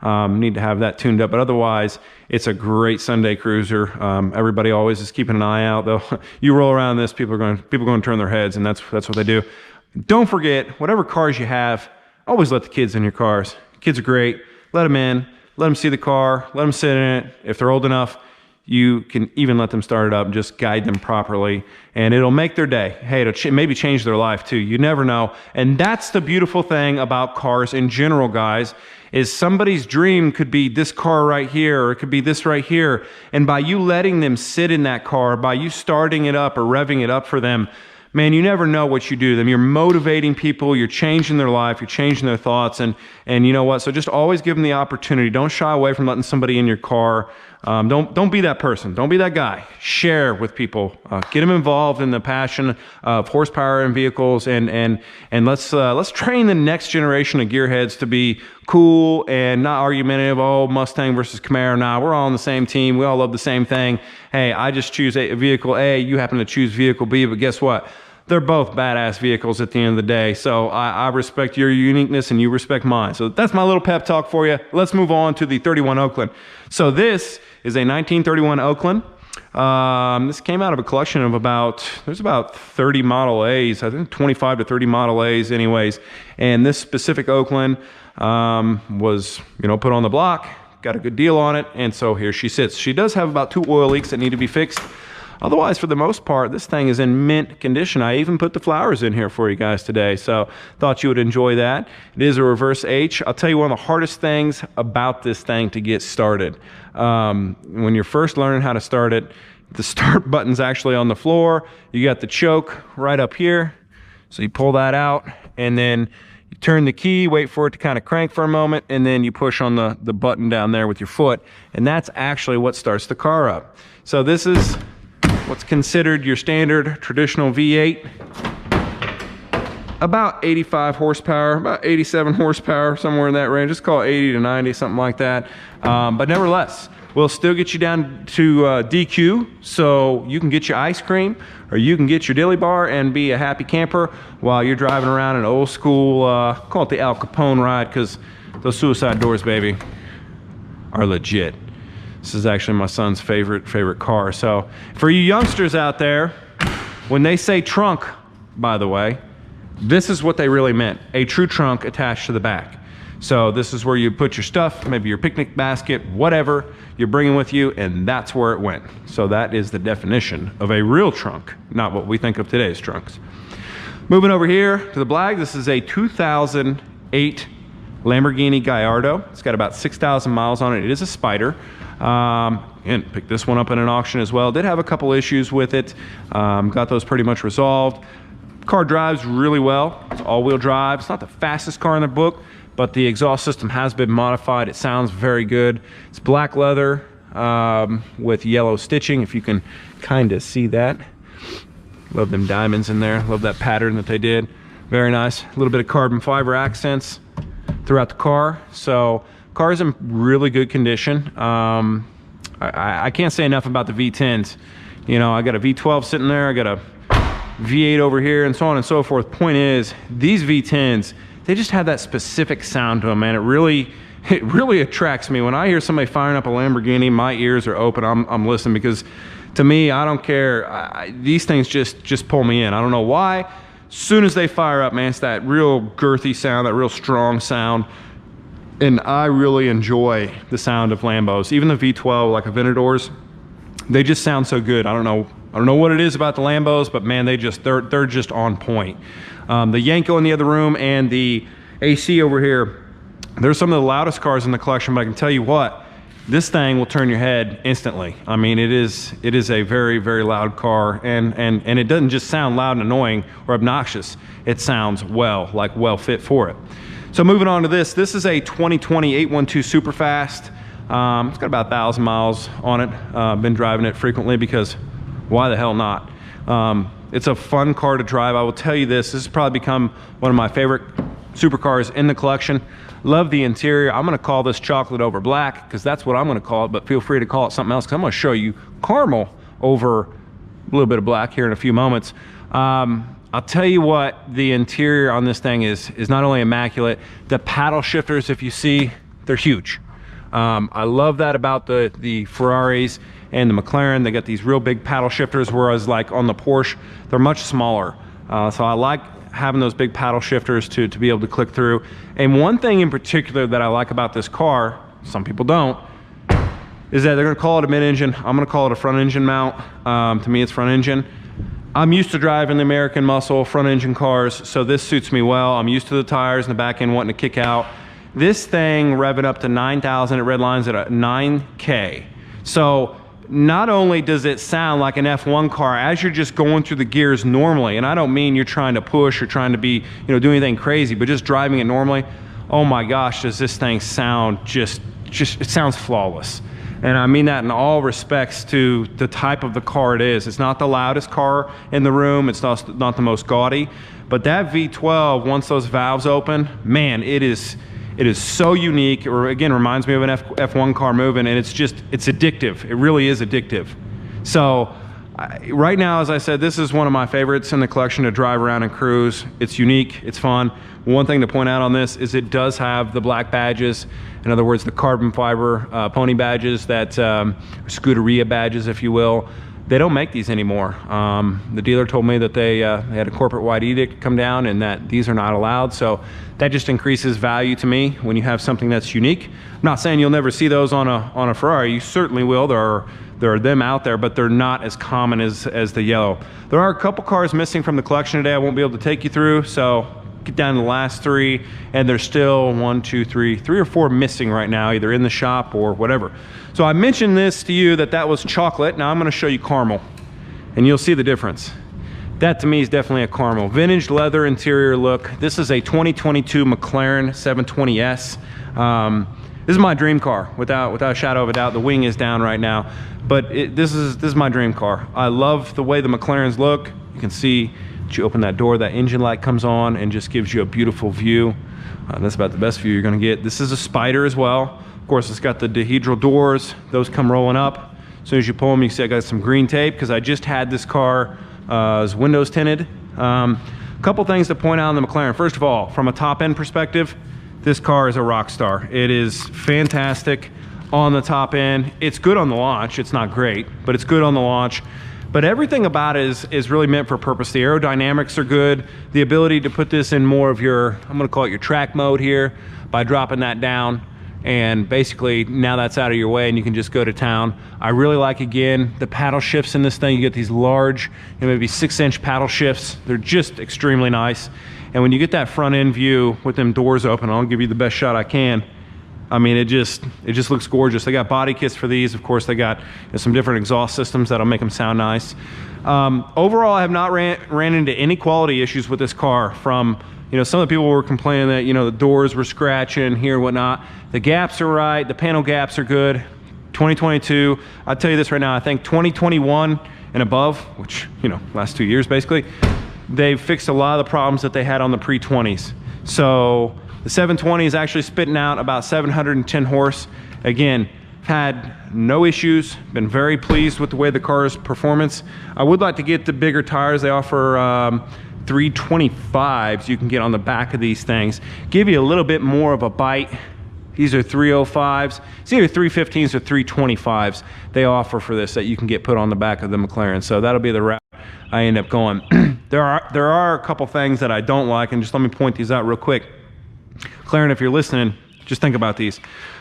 Need to have that tuned up, but otherwise it's a great Sunday cruiser. Everybody always is keeping an eye out though. You roll around this, people are going to turn their heads, and that's what they do. Don't forget, whatever cars you have, always let the kids in your cars. Kids are great. Let them in, let them see the car, let them sit in it. If they're old enough, you can even let them start it up and just guide them properly, and it'll make their day. Hey, it'll maybe change their life too. You never know. And that's the beautiful thing about cars in general, guys, is somebody's dream could be this car right here, or it could be this right here. And by you letting them sit in that car, by you starting it up or revving it up for them, man, you never know what you do to them. You're motivating people, you're changing their life, you're changing their thoughts, and you know what? So just always give them the opportunity. Don't shy away from letting somebody in your car. Don't be that person. Don't be that guy. Share with people. Get them involved in the passion of horsepower and vehicles, and let's train the next generation of gearheads to be cool and not argumentative. Oh, Mustang versus Camaro. Nah, we're all on the same team. We all love the same thing. Hey, I just choose a vehicle A. You happen to choose vehicle B, but guess what? They're both badass vehicles at the end of the day. So I respect your uniqueness and you respect mine. So that's my little pep talk for you. Let's move on to the 31 Oakland. So this is a 1931 Oakland. This came out of a collection of there's about 30 Model A's, I think 25 to 30 Model A's anyways. And this specific Oakland was, put on the block, got a good deal on it. And so here she sits. She does have about 2 oil leaks that need to be fixed. Otherwise, for the most part, this thing is in mint condition. I even put the flowers in here for you guys today, so thought you would enjoy that. It is a reverse H. I'll tell you one of the hardest things about this thing to get started. When you're first learning how to start it, the start button's actually on the floor. You got the choke right up here. So you pull that out, and then you turn the key, wait for it to kind of crank for a moment, and then you push on the button down there with your foot, and that's actually what starts the car up. So this is what's considered your standard traditional V8. About 85 horsepower, about 87 horsepower, somewhere in that range. Just call it 80 to 90, something like that. But nevertheless, we'll still get you down to DQ, so you can get your ice cream, or you can get your dilly bar and be a happy camper while you're driving around an old school, call it the Al Capone ride, because those suicide doors, baby, are legit. This is actually my son's favorite car. So for you youngsters out there, when they say trunk, by the way, this is what they really meant. A true trunk attached to the back. So this is where you put your stuff, maybe your picnic basket, whatever you're bringing with you, and that's where it went. So that is the definition of a real trunk, not what we think of today's trunks. Moving over here to the black, this is a 2008 Lamborghini Gallardo. It's got about 6,000 miles on it. It is a Spider. And picked this one up in an auction as well. Did have a couple issues with it. Got those pretty much resolved. Car drives really well. It's all-wheel drive. It's not the fastest car in the book, but the exhaust system has been modified. It sounds very good. It's black leather with yellow stitching, if you can kind of see that. Love them diamonds in there. Love that pattern that they did. Very nice. A little bit of carbon fiber accents throughout the car. So car's in really good condition. I can't say enough about the V10s. I got a V12 sitting there, I got a V8 over here, and so on and so forth. Point is, these V10s, they just have that specific sound to them, man. It really attracts me. When I hear somebody firing up a Lamborghini, my ears are open. I'm listening, because to me, I don't care. These things just pull me in. I don't know why. As soon as they fire up, man, it's that real girthy sound, that real strong sound. And I really enjoy the sound of Lambos. Even the V12, like Aventadors, they just sound so good. I don't know what it is about the Lambos, but man, they're just on point. The Yanko in the other room and the AC over here, they're some of the loudest cars in the collection, but I can tell you what, this thing will turn your head instantly. I mean, it is a very, very loud car, and it doesn't just sound loud and annoying or obnoxious. It sounds well fit for it. So moving on to this is a 2020 812 Superfast. It's got about 1,000 miles on it. Been driving it frequently because why the hell not? It's a fun car to drive. I will tell you this has probably become one of my favorite supercars in the collection. Love the interior. I'm gonna call this chocolate over black, because that's what I'm gonna call it, but feel free to call it something else, because I'm gonna show you caramel over a little bit of black here in a few moments. I'll tell you what, the interior on this thing is not only immaculate, the paddle shifters, if you see, they're huge. I love that about the Ferraris and the McLaren. They got these real big paddle shifters, whereas like on the Porsche, they're much smaller. So I like having those big paddle shifters to be able to click through. And one thing in particular that I like about this car, some people don't, is that they're gonna call it a mid-engine. I'm gonna call it a front engine mount. To me, it's front engine. I'm used to driving the American muscle front engine cars, so this suits me well. I'm used to the tires and the back end wanting to kick out. This thing revving up to 9,000, it redlines at a 9K. So not only does it sound like an F1 car as you're just going through the gears normally, and I don't mean you're trying to push or trying to be, you know, do anything crazy, but just driving it normally, oh my gosh, does this thing sound just it sounds flawless. And I mean that in all respects to the type of the car it is. It's not the loudest car in the room. It's not the most gaudy, but that V12, once those valves open, man, it is so unique. Or again, reminds me of an F1 car moving, and it's addictive. It really is addictive. So right now, as I said, this is one of my favorites in the collection to drive around and cruise. It's unique, it's fun. One thing to point out on this is it does have the black badges. In other words, the carbon fiber pony badges, that Scuderia badges, if you will. They don't make these anymore. The dealer told me that they had a corporate-wide edict come down and that these are not allowed. So that just increases value to me when you have something that's unique. I'm not saying you'll never see those on a Ferrari. You certainly will. There are them out there, but they're not as common as the yellow. There are a couple cars missing from the collection today I won't be able to take you through, so get down to the last three, and there's still three or four missing right now, either in the shop or whatever. So I mentioned this to you that was chocolate. Now I'm going to show you caramel, and you'll see the difference. That to me is definitely a caramel. Vintage leather interior look. This is a 2022 McLaren 720S. This is my dream car, without a shadow of a doubt. The wing is down right now, but this is my dream car. I love the way the McLarens look. You can see, you open that door, that engine light comes on and just gives you a beautiful view. That's about the best view you're going to get. This is a Spider as well. Of course, it's got the dihedral doors. Those come rolling up. As soon as you pull them, you see I got some green tape because I just had this car as windows tinted. A couple things to point out on the McLaren. First of all, from a top end perspective, this car is a rock star. It is fantastic on the top end. It's good on the launch. It's not great, but it's good on the launch. But everything about it is really meant for purpose. The aerodynamics are good. The ability to put this in more of your, I'm gonna call it your track mode here by dropping that down. And basically now that's out of your way and you can just go to town. I really like, again, the paddle shifts in this thing. You get these large, maybe 6-inch paddle shifts. They're just extremely nice. And when you get that front end view with them doors open, I'll give you the best shot I can. I mean, it just looks gorgeous. They got body kits for these. Of course, they got some different exhaust systems that'll make them sound nice. Overall, I have not ran into any quality issues with this car. From, some of the people were complaining that, the doors were scratching here and whatnot. The gaps are right. The panel gaps are good. 2022, I'll tell you this right now, I think 2021 and above, which, last 2 years basically, they've fixed a lot of the problems that they had on the pre-20s. So the 720 is actually spitting out about 710 horse. Again, had no issues, been very pleased with the way the car's performance. I would like to get the bigger tires. They offer 325s you can get on the back of these things. Give you a little bit more of a bite. These are 305s. It's either 315s or 325s they offer for this that you can get put on the back of the McLaren. So that'll be the route I end up going. There are a couple things that I don't like, and just let me point these out real quick. McLaren, if you're listening, just think about these.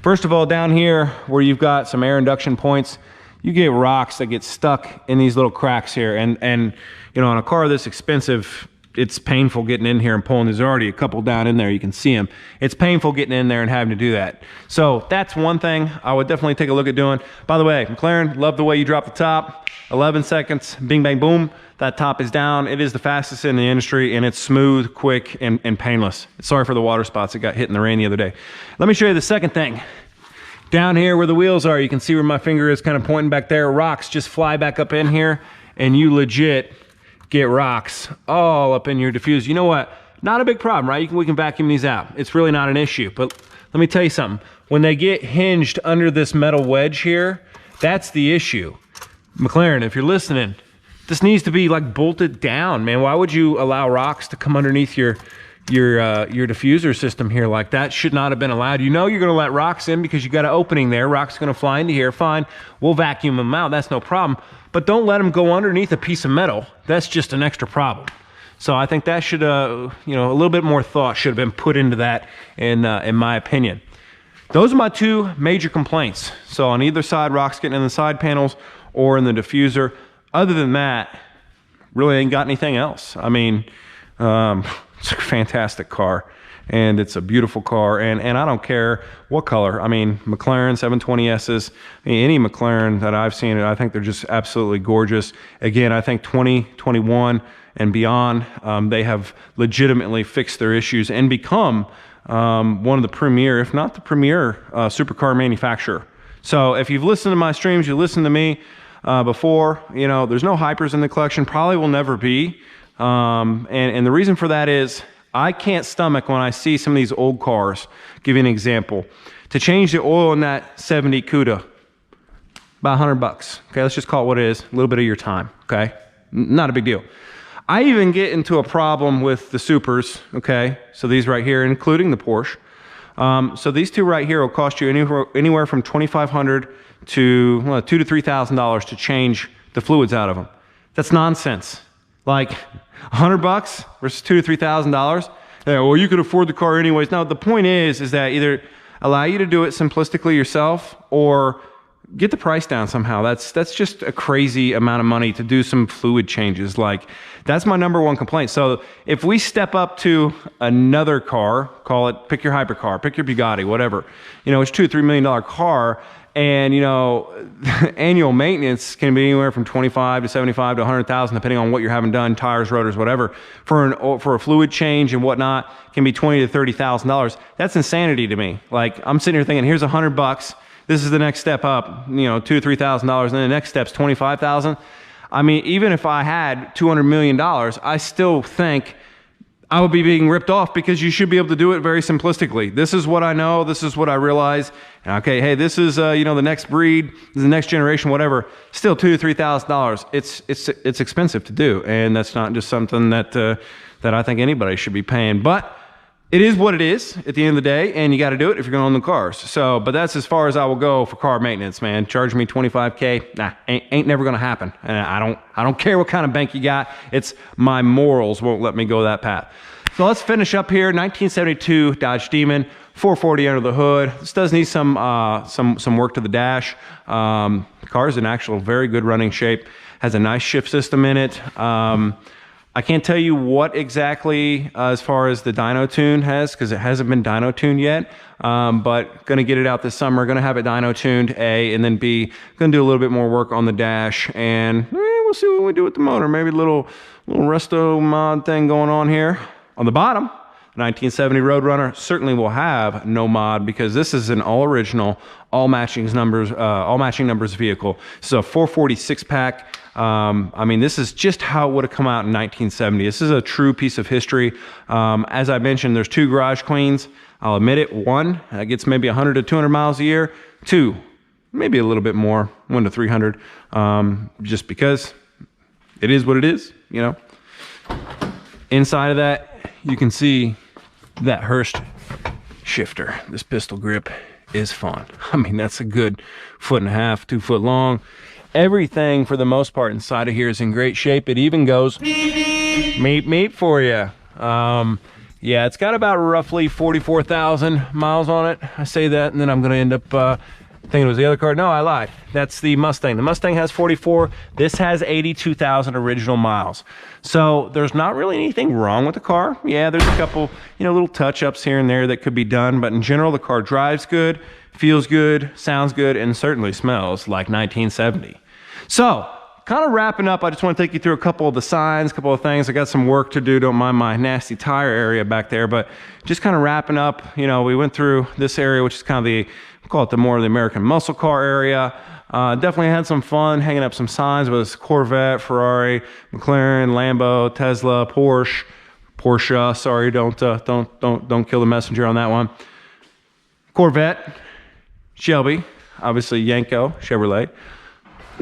First of all, down here where you've got some air induction points, you get rocks that get stuck in these little cracks here. And on a car this expensive, it's painful getting in here and pulling. There's already a couple down in there. You can see them. It's painful getting in there and having to do that. So that's one thing I would definitely take a look at doing. By the way, McLaren, love the way you drop the top. 11 seconds, bing, bang, boom. That top is down. It is the fastest in the industry, and it's smooth, quick, and painless. Sorry for the water spots that got hit in the rain the other day. Let me show you the second thing. Down here where the wheels are, you can see where my finger is kind of pointing back there. Rocks just fly back up in here, and you legit get rocks all up in your diffuser. You know what? Not a big problem, right? We can vacuum these out. It's really not an issue. But let me tell you something. When they get hinged under this metal wedge here, that's the issue. McLaren, if you're listening, this needs to be like bolted down, man. Why would you allow rocks to come underneath your your diffuser system here like that. Should not have been allowed. You know you're going to let rocks in because you got an opening there. Rocks going to fly into here. Fine, we'll vacuum them out. That's no problem. But don't let them go underneath a piece of metal. That's just an extra problem. So I think that should, you know, a little bit more thought should have been put into that, in my opinion. Those are my two major complaints. So on either side, rocks getting in the side panels or in the diffuser. Other than that, really ain't got anything else. I mean, it's a fantastic car, and it's a beautiful car, and I don't care what color. I mean, McLaren 720Ss, any McLaren that I've seen, I think they're just absolutely gorgeous. Again, I think 2021 and beyond, they have legitimately fixed their issues and become one of the premier, if not the premier, supercar manufacturer. So if you've listened to my streams, you listened to me before, you know, there's no hypers in the collection, probably will never be. And the reason for that is I can't stomach when I see some of these old cars. Give you an example. To change the oil in that 70 Cuda, about $100. Okay, let's just call it what it is. A little bit of your time. Okay, not a big deal. I even get into a problem with the supers. Okay, so these right here, including the Porsche. So these two right here will cost you anywhere from $2,500 to $2,000 to $3,000 to change the fluids out of them. That's nonsense. Like $100 versus $2,000 to $3,000. Yeah, well, you could afford the car anyways. No, the point is that either allow you to do it simplistically yourself or get the price down somehow. That's just a crazy amount of money to do some fluid changes. Like, that's my number one complaint. So if we step up to another car, call it, pick your hypercar, pick your Bugatti, whatever, you know, it's $2 or $3 million car, and you know, annual maintenance can be anywhere from 25 to 75 to 100,000, depending on what you're having done, tires, rotors, whatever. For a fluid change and whatnot, can be $20,000 to $30,000. That's insanity to me. Like, I'm sitting here thinking, here's $100. This is the next step up, you know, $2,000 to $3,000, and then the next step's $25,000. I mean, even if I had $200 million, I still think I would be being ripped off, because you should be able to do it very simplistically. This is what I know. This is what I realize. And okay, hey, this is you know, the next breed, this is the next generation, whatever. Still $2,000 to $3,000. It's expensive to do, and that's not just something that that I think anybody should be paying. But it is what it is at the end of the day, and you got to do it if you're going to own the cars. So, but that's as far as I will go for car maintenance, man. Charge me $25K, nah, ain't never going to happen. And I don't care what kind of bank you got. It's my morals won't let me go that path. So let's finish up here. 1972 Dodge Demon, 440 under the hood. This does need some work to the dash. The car is in actual very good running shape. Has a nice shift system in it. I can't tell you what exactly as far as the dyno tune has, because it hasn't been dyno tuned yet, but going to get it out this summer. Going to have it dyno tuned, A, and then B, going to do a little bit more work on the dash, and we'll see what we do with the motor. Maybe a little resto mod thing going on here. On the bottom, 1970 Roadrunner certainly will have no mod, because this is an all original, all matching numbers vehicle. This is a 446 pack. I mean, this is just how it would have come out in 1970. This is a true piece of history. As I mentioned, there's two garage queens. I'll admit it. One gets maybe 100 to 200 miles a year. Two, maybe a little bit more, 1 to 300, just because it is what it is, you know. Inside of that, you can see that Hurst shifter. This pistol grip is fun. I mean, that's a good 1.5 to 2 foot long. Everything for the most part inside of here is in great shape. It even goes meep for you. Yeah, it's got about roughly 44,000 miles on it. I say that, and then I'm going to end up thinking it was the other car. No, I lied. That's the Mustang. The Mustang has 44. This has 82,000 original miles. So there's not really anything wrong with the car. Yeah, there's a couple, you know, little touch-ups here and there that could be done, but in general, the car drives good, feels good, sounds good, and certainly smells like 1970. So, kind of wrapping up, I just want to take you through a couple of the signs, a couple of things. I got some work to do. Don't mind my nasty tire area back there, but just kind of wrapping up. You know, we went through this area, which is kind of the, call it the more of the American muscle car area. Definitely had some fun hanging up some signs with Corvette, Ferrari, McLaren, Lambo, Tesla, Porsche. Sorry, don't kill the messenger on that one. Corvette, Shelby, obviously Yanko, Chevrolet.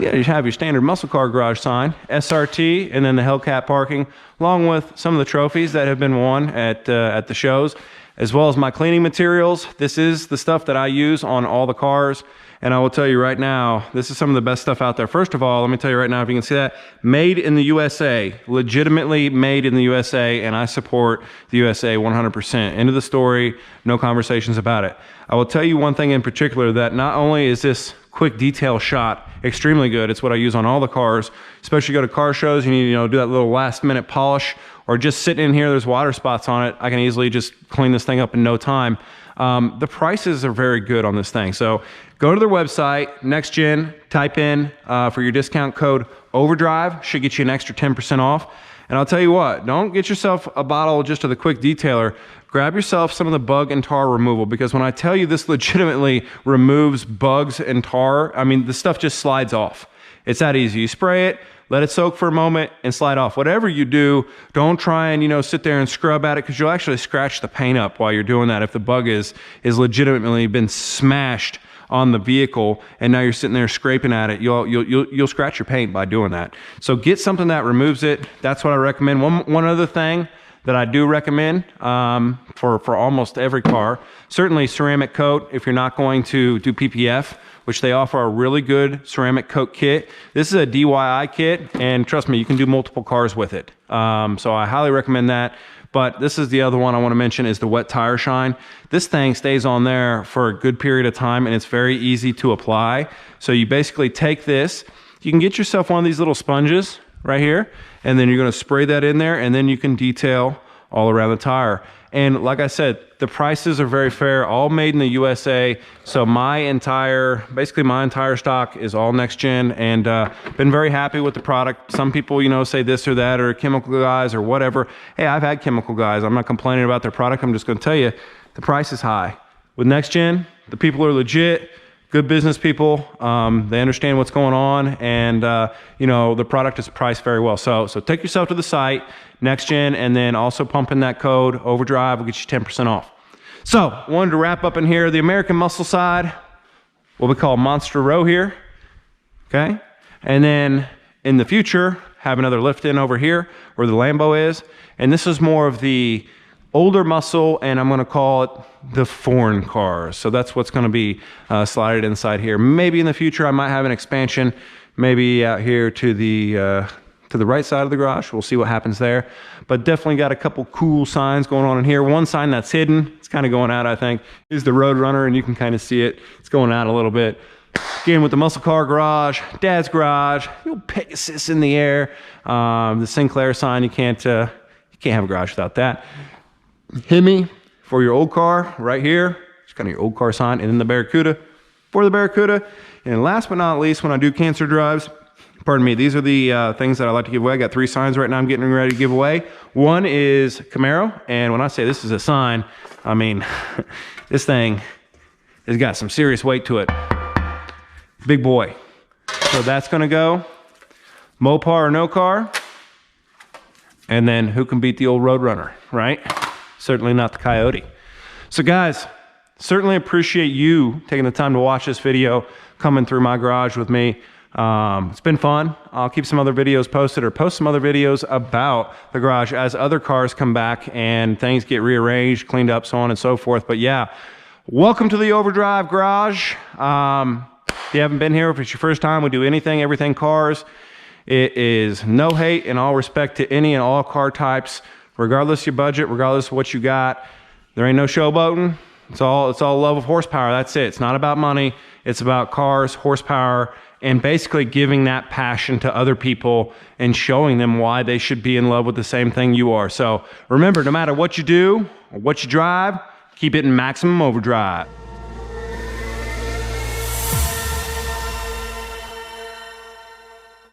Yeah, you have your standard muscle car garage sign, SRT, and then the Hellcat parking, along with some of the trophies that have been won at the shows, as well as my cleaning materials. This is the stuff that I use on all the cars. And I will tell you right now, this is some of the best stuff out there. First of all, let me tell you right now, if you can see that, made in the USA, legitimately made in the USA, and I support the USA 100%. End of the story, no conversations about it. I will tell you one thing in particular, that not only is this quick detail shot extremely good, it's what I use on all the cars, especially go to car shows, you need to do that little last minute polish, or just sitting in here, there's water spots on it, I can easily just clean this thing up in no time. The prices are very good on this thing. So go to their website, NextGen, type in for your discount code OverDrive, should get you an extra 10% off. And I'll tell you what, don't get yourself a bottle just of the quick detailer. Grab yourself some of the bug and tar removal, because when I tell you this legitimately removes bugs and tar, I mean, the stuff just slides off. It's that easy. You spray it, let it soak for a moment, and slide off. Whatever you do, don't try and, sit there and scrub at it, because you'll actually scratch the paint up while you're doing that. If the bug is legitimately been smashed on the vehicle and now you're sitting there scraping at it, you'll scratch your paint by doing that. So get something that removes it. That's what I recommend. One other thing that I do recommend for almost every car, certainly ceramic coat if you're not going to do PPF, which they offer a really good ceramic coat kit. This is a DIY kit, and trust me, you can do multiple cars with it. So I highly recommend that. But this is the other one I want to mention, is the wet tire shine. This thing stays on there for a good period of time, and it's very easy to apply. So you basically take this, you can get yourself one of these little sponges right here, and then you're going to spray that in there, and then you can detail all around the tire. And like I said, the prices are very fair, all made in the USA. So basically my entire stock is all next gen, and been very happy with the product. Some people, say this or that, or chemical guys or whatever. Hey, I've had chemical guys. I'm not complaining about their product. I'm just going to tell you, the price is high. With next gen, the people are legit, good business people. They understand what's going on, and the product is priced very well. So take yourself to the site, NextGen, and then also pump in that code OverDrive will get you 10% off. So wanted to wrap up in here, the American Muscle side, what we call Monster Row here, okay? And then in the future, have another lift in over here where the Lambo is, and this is more of the older muscle, and I'm going to call it the foreign cars. So that's what's going to be slided inside here. Maybe in the future I might have an expansion, maybe out here to the right side of the garage. We'll see what happens there. But definitely got a couple cool signs going on in here. One sign that's hidden, it's kind of going out, I think, is the Road Runner, and you can kind of see it. It's going out a little bit. Again, with the muscle car garage, Dad's garage, little Pegasus in the air. The Sinclair sign, you can't have a garage without that. Hemi for your old car right here. It's kind of your old car sign, and then the Barracuda for the Barracuda. And last but not least, when I do cancer drives, pardon me, these are the things that I like to give away. I got 3 signs right now I'm getting ready to give away. One is Camaro, and when I say this is a sign, I mean this thing has got some serious weight to it. Big boy. So that's gonna go. Mopar or no car. And then who can beat the old Road Runner, right? Certainly not the Coyote. So guys, certainly appreciate you taking the time to watch this video, coming through my garage with me. It's been fun. I'll keep some other videos posted, or post some other videos about the garage as other cars come back and things get rearranged, cleaned up, so on and so forth. But yeah, welcome to the OverDrive garage. If you haven't been here, if it's your first time, we do anything, everything cars. It is no hate and all respect to any and all car types, regardless of your budget, regardless of what you got. There ain't no showboating. It's all love of horsepower. That's it. It's not about money. It's about cars, horsepower, and basically giving that passion to other people and showing them why they should be in love with the same thing you are. So remember, no matter what you do or what you drive, keep it in maximum overdrive.